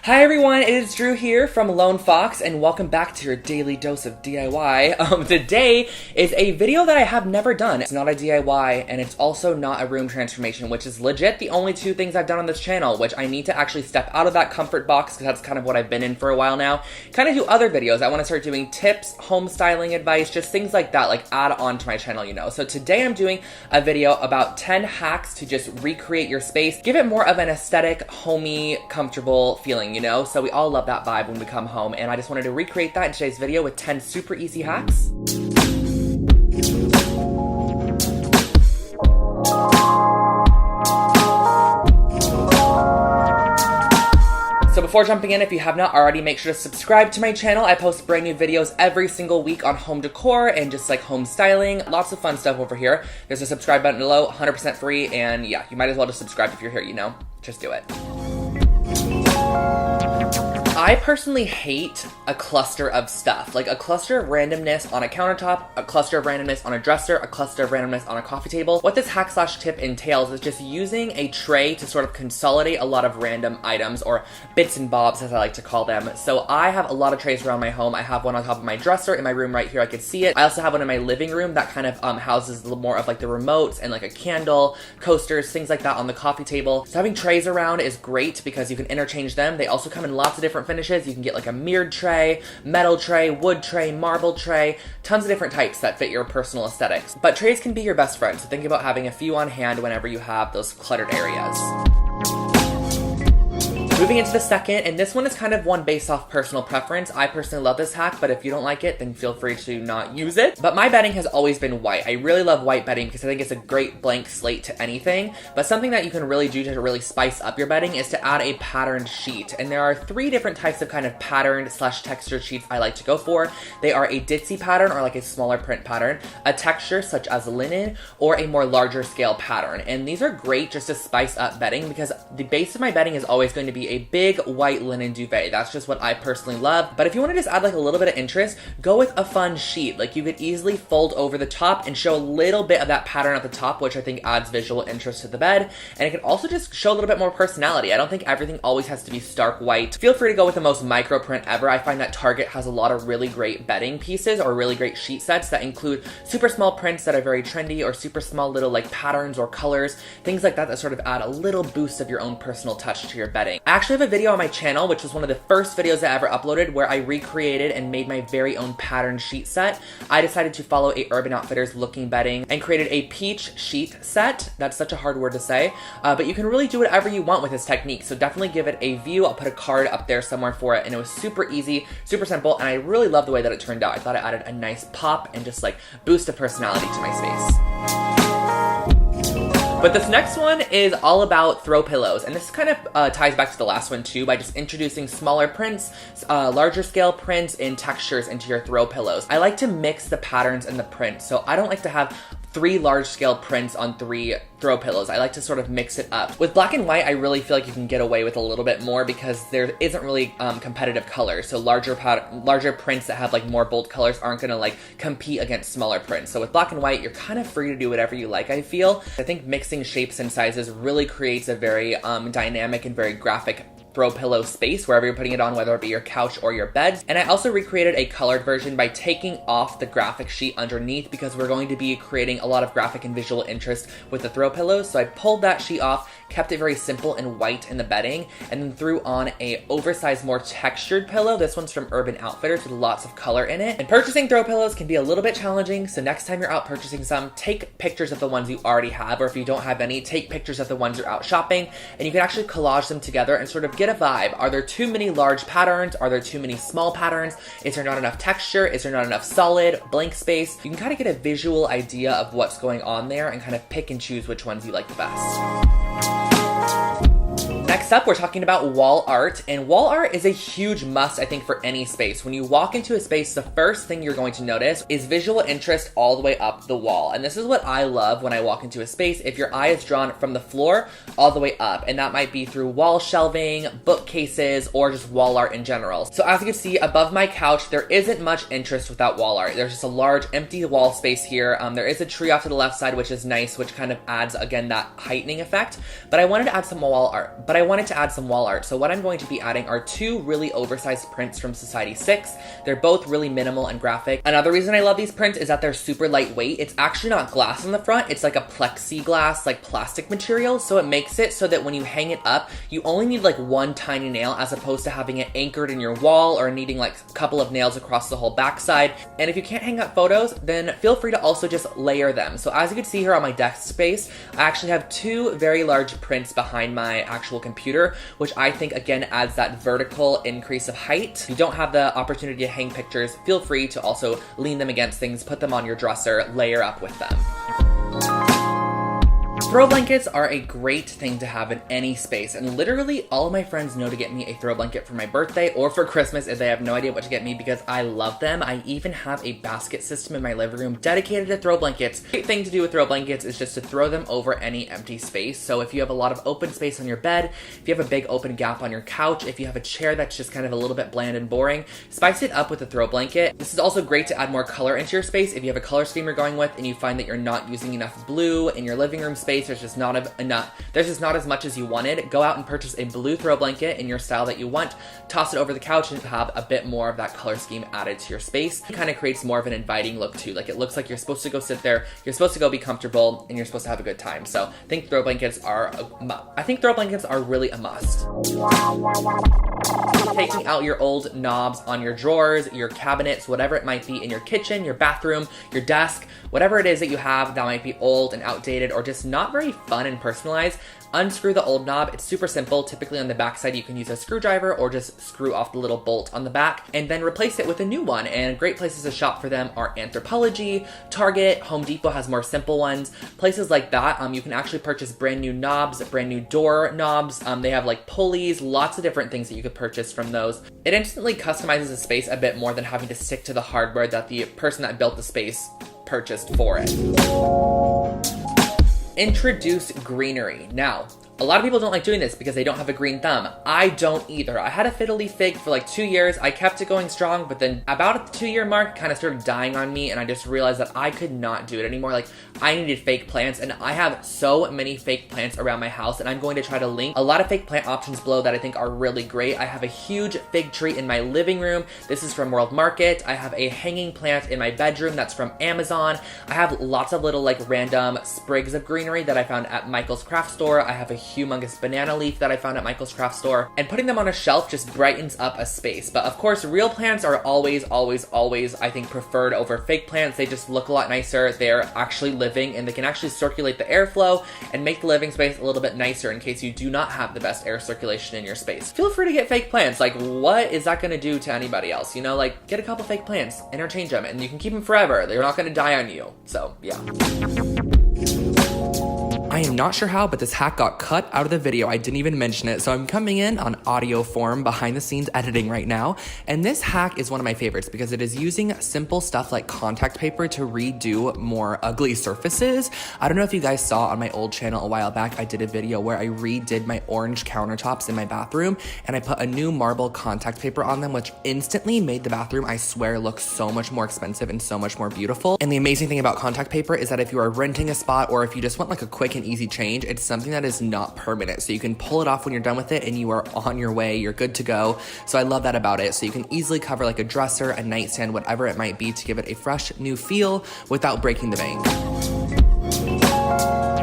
Hi everyone, it is Drew here from Lone Fox, and welcome back to your daily dose of DIY. Today is a video that I have never done. It's not a DIY, and it's also not a room transformation, which is legit the only two things I've done on this channel, which I need to actually step out of that comfort box, because that's kind of what I've been in for a while now. Kind of do other videos. I want to start doing tips, home styling advice, just things like that, like add on to my channel, you know. So today I'm doing a video about 10 hacks to just recreate your space, give it more of an aesthetic, homey, comfortable feeling, you know? So we all love that vibe when we come home, and I just wanted to recreate that in today's video with 10 super easy hacks. So before jumping in, if you have not already, make sure to subscribe to my channel. I post brand new videos every single week on home decor and just like home styling. Lots of fun stuff over here. There's a subscribe button below, 100% free, and yeah, you might as well just subscribe if you're here, you know? Just do it. I personally hate a cluster of stuff, like a cluster of randomness on a countertop, a cluster of randomness on a dresser, a cluster of randomness on a coffee table. What this hack slash tip entails is just using a tray to sort of consolidate a lot of random items, or bits and bobs as I like to call them. So I have a lot of trays around my home. I have one on top of my dresser in my room right here, I could see it. I also have one in my living room that kind of houses a little more of like the remotes and like a candle, coasters, things like that on the coffee table. So having trays around is great because you can interchange them. They also come in lots of different finishes. You can get like a mirrored tray, metal tray, wood tray, marble tray, tons of different types that fit your personal aesthetics. But trays can be your best friend, so think about having a few on hand whenever you have those cluttered areas. Moving into the second, and this one is kind of one based off personal preference. I personally love this hack, but if you don't like it, then feel free to not use it. But my bedding has always been white. I really love white bedding because I think it's a great blank slate to anything. But something that you can really do to really spice up your bedding is to add a patterned sheet. And there are 3 different types of kind of patterned slash textured sheets I like to go for. They are a ditzy pattern, or like a smaller print pattern, a texture such as linen, or a more larger scale pattern. And these are great just to spice up bedding because the base of my bedding is always going to be a big white linen duvet. That's just what I personally love. But if you want to just add like a little bit of interest, go with a fun sheet. Like you could easily fold over the top and show a little bit of that pattern at the top, which I think adds visual interest to the bed. And it can also just show a little bit more personality. I don't think everything always has to be stark white. Feel free to go with the most micro print ever. I find that Target has a lot of really great bedding pieces or really great sheet sets that include super small prints that are very trendy, or super small little like patterns or colors, things like that that sort of add a little boost of your own personal touch to your bedding. I actually have a video on my channel, which was one of the first videos I ever uploaded, where I recreated and made my very own pattern sheet set. I decided to follow a Urban Outfitters looking bedding and created a peach sheet set. That's such a hard word to say, but you can really do whatever you want with this technique, so definitely give it a view. I'll put a card up there somewhere for it, and it was super easy, super simple, and I really love the way that it turned out. I thought it added a nice pop and just like boost of personality to my space. But this next one is all about throw pillows, and this kind of ties back to the last one too, by just introducing smaller prints, larger scale prints, and textures into your throw pillows. I like to mix the patterns and the prints, so I don't like to have 3 large scale prints on 3 throw pillows. I like to sort of mix it up. With black and white, I really feel like you can get away with a little bit more because there isn't really competitive colors. So larger prints that have like more bold colors aren't gonna like compete against smaller prints. So with black and white, you're kind of free to do whatever you like, I feel. I think mixing shapes and sizes really creates a very dynamic and very graphic throw pillow space wherever you're putting it on, whether it be your couch or your bed. And I also recreated a colored version by taking off the graphic sheet underneath, because we're going to be creating a lot of graphic and visual interest with the throw pillows. So I pulled that sheet off, kept it very simple and white in the bedding, and then threw on a oversized, more textured pillow. This one's from Urban Outfitters with lots of color in it. And purchasing throw pillows can be a little bit challenging, so next time you're out purchasing some, take pictures of the ones you already have, or if you don't have any, take pictures of the ones you're out shopping, and you can actually collage them together and sort of get a vibe. Are there too many large patterns? Are there too many small patterns? Is there not enough texture? Is there not enough solid, blank space? You can kind of get a visual idea of what's going on there and kind of pick and choose which ones you like the best. Next up, we're talking about wall art, and wall art is a huge must, I think, for any space. When you walk into a space, the first thing you're going to notice is visual interest all the way up the wall. And this is what I love when I walk into a space. If your eye is drawn from the floor all the way up, and that might be through wall shelving, bookcases, or just wall art in general. So as you can see above my couch, there isn't much interest without wall art. There's just a large empty wall space here. There is a tree off to the left side, which is nice, which kind of adds, again, that heightening effect. But I wanted to add some wall art. But I wanted wanted to add some wall art. So what I'm going to be adding are two really oversized prints from Society 6. They're both really minimal and graphic. Another reason I love these prints is that they're super lightweight. It's actually not glass on the front, it's like a plexiglass, like plastic material, so it makes it so that when you hang it up, you only need like one tiny nail as opposed to having it anchored in your wall or needing like a couple of nails across the whole backside. And if you can't hang up photos, then feel free to also just layer them. So as you can see here on my desk space, I actually have two very large prints behind my actual computer, which I think again adds that vertical increase of height. If you don't have the opportunity to hang pictures, feel free to also lean them against things, put them on your dresser, layer up with them. Throw blankets are a great thing to have in any space, and literally all of my friends know to get me a throw blanket for my birthday or for Christmas if they have no idea what to get me because I love them. I even have a basket system in my living room dedicated to throw blankets. Great thing to do with throw blankets is just to throw them over any empty space. So if you have a lot of open space on your bed, if you have a big open gap on your couch, if you have a chair that's just kind of a little bit bland and boring, spice it up with a throw blanket. This is also great to add more color into your space. If you have a color scheme you're going with and you find that you're not using enough blue in your living room space, there's just not as much as you wanted, go out and purchase a blue throw blanket in your style that you want, toss it over the couch and have a bit more of that color scheme added to your space. It kind of creates more of an inviting look too. Like it looks like you're supposed to go sit there, you're supposed to go be comfortable, and you're supposed to have a good time. So I think throw blankets are really a must. Taking out your old knobs on your drawers, your cabinets, whatever it might be in your kitchen, your bathroom, your desk, whatever it is that you have that might be old and outdated or just not very fun and personalized, unscrew the old knob. It's super simple. Typically on the back side, you can use a screwdriver or just screw off the little bolt on the back and then replace it with a new one. And great places to shop for them are Anthropologie, Target, Home Depot has more simple ones. Places like that, you can actually purchase brand new knobs, brand new door knobs. They have like pulleys, lots of different things that you could purchase from those. It instantly customizes the space a bit more than having to stick to the hardware that the person that built the space purchased for it. Introduce greenery. Now, a lot of people don't like doing this because they don't have a green thumb. I don't either. I had a fiddle leaf fig for like 2 years. I kept it going strong, but then about at the 2-year mark, it kind of started dying on me, and I just realized that I could not do it anymore. Like, I needed fake plants, and I have so many fake plants around my house, and I'm going to try to link a lot of fake plant options below that I think are really great. I have a huge fig tree in my living room. This is from World Market. I have a hanging plant in my bedroom that's from Amazon. I have lots of little like random sprigs of greenery that I found at Michael's Craft Store. I have a humongous banana leaf that I found at Michael's Craft Store, and putting them on a shelf just brightens up a space. But of course, real plants are always, I think, preferred over fake plants. They just look a lot nicer. They're actually living, and they can actually circulate the airflow and make the living space a little bit nicer in case you do not have the best air circulation in your space. Feel free to get fake plants. Like, what is that gonna do to anybody else? You know, like, get a couple fake plants, interchange them, and you can keep them forever. They're not gonna die on you. So, yeah. I am not sure how, but this hack got cut out of the video. I didn't even mention it, so I'm coming in on audio form behind the scenes editing right now. And this hack is one of my favorites because it is using simple stuff like contact paper to redo more ugly surfaces. I don't know if you guys saw on my old channel a while back, I did a video where I redid my orange countertops in my bathroom, and I put a new marble contact paper on them, which instantly made the bathroom, I swear, look so much more expensive and so much more beautiful. And the amazing thing about contact paper is that if you are renting a spot or if you just want like a quick and easy change, it's something that is not permanent. So you can pull it off when you're done with it and you are on your way, you're good to go. So I love that about it. So you can easily cover like a dresser, a nightstand, whatever it might be to give it a fresh new feel without breaking the bank.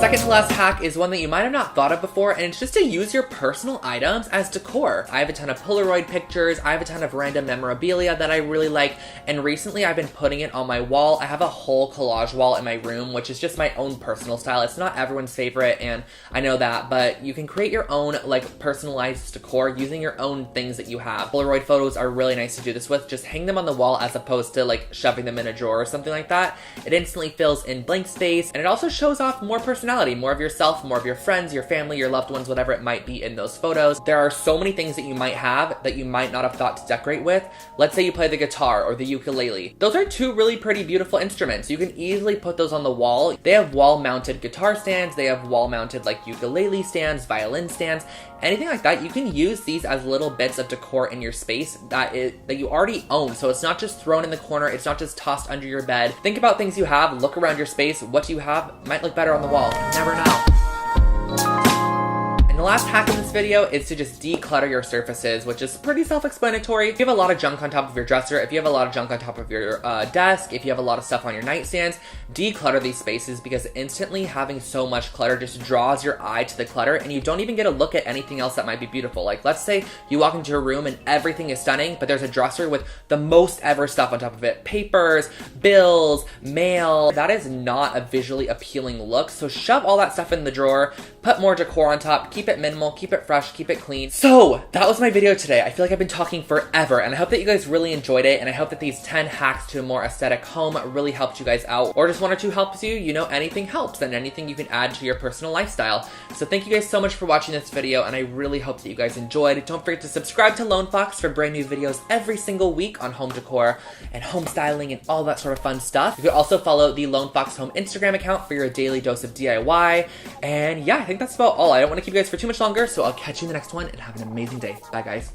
Second to last hack is one that you might have not thought of before, and it's just to use your personal items as decor. I have a ton of Polaroid pictures, I have a ton of random memorabilia that I really like, and recently I've been putting it on my wall. I have a whole collage wall in my room, which is just my own personal style. It's not everyone's favorite, and I know that, but you can create your own like personalized decor using your own things that you have. Polaroid photos are really nice to do this with. Just hang them on the wall as opposed to like shoving them in a drawer or something like that. It instantly fills in blank space, and it also shows off more personality, more of yourself, more of your friends, your family, your loved ones, whatever it might be in those photos. There are so many things that you might have that you might not have thought to decorate with. Let's say you play the guitar or the ukulele. Those are two really pretty beautiful instruments. You can easily put those on the wall. They have wall-mounted guitar stands, they have wall-mounted like ukulele stands, violin stands, anything like that. You can use these as little bits of decor in your space that you already own. So it's not just thrown in the corner, it's not just tossed under your bed. Think about things you have, look around your space, what do you have? Might look better on the wall. Never know. And the last hack in this video is to just declutter your surfaces, which is pretty self-explanatory. If you have a lot of junk on top of your dresser, if you have a lot of junk on top of your desk, if you have a lot of stuff on your nightstands, declutter these spaces, because instantly having so much clutter just draws your eye to the clutter and you don't even get a look at anything else that might be beautiful. Like, let's say you walk into a room and everything is stunning, but there's a dresser with the most ever stuff on top of it. Papers, bills, mail. That is not a visually appealing look. So shove all that stuff in the drawer, put more decor on top, keep it minimal, keep it fresh, keep it clean. So that was my video today. I feel like I've been talking forever, and I hope that you guys really enjoyed it, and I hope that these 10 hacks to a more aesthetic home really helped you guys out, or just one or two helps you. You know, anything helps, and anything you can add to your personal lifestyle. So thank you guys so much for watching this video, and I really hope that you guys enjoyed. Don't forget to subscribe to Lone Fox for brand new videos every single week on home decor and home styling and all that sort of fun stuff. You can also follow the Lone Fox Home Instagram account for your daily dose of DIY. And yeah, I think that's about all. I don't want to keep you guys for too much longer, so I'll catch you in the next one, and have an amazing day. Bye, guys.